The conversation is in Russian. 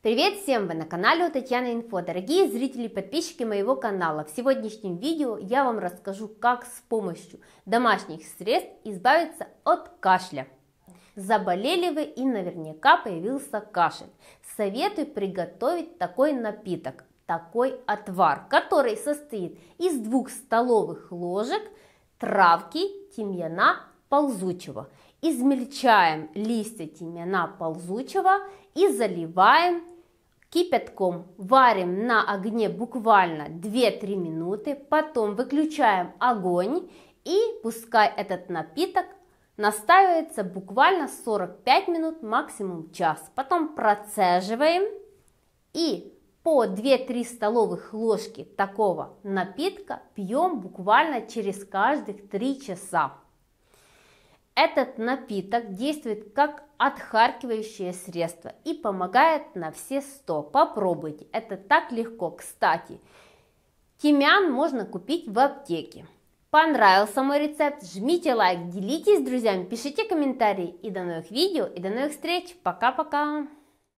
Привет всем! Вы на канале у Татьяны Инфо. Дорогие зрители и подписчики моего канала, в сегодняшнем видео я вам расскажу, как с помощью домашних средств избавиться от кашля. Заболели вы и наверняка появился кашель. Советую приготовить такой напиток, такой отвар, который состоит из 2 столовых ложек травки тимьяна ползучего. Измельчаем листья тимьяна ползучего и заливаем кипятком. Варим на огне буквально 2-3 минуты, потом выключаем огонь и пускай этот напиток настаивается буквально 45 минут, максимум час. Потом процеживаем и по 2-3 столовых ложки такого напитка пьем буквально через каждых 3 часа. Этот напиток действует как отхаркивающее средство и помогает на все 100. Попробуйте, это так легко. Кстати, тимьян можно купить в аптеке. Понравился мой рецепт? Жмите лайк, делитесь с друзьями, пишите комментарии. И до новых видео, и до новых встреч. Пока-пока!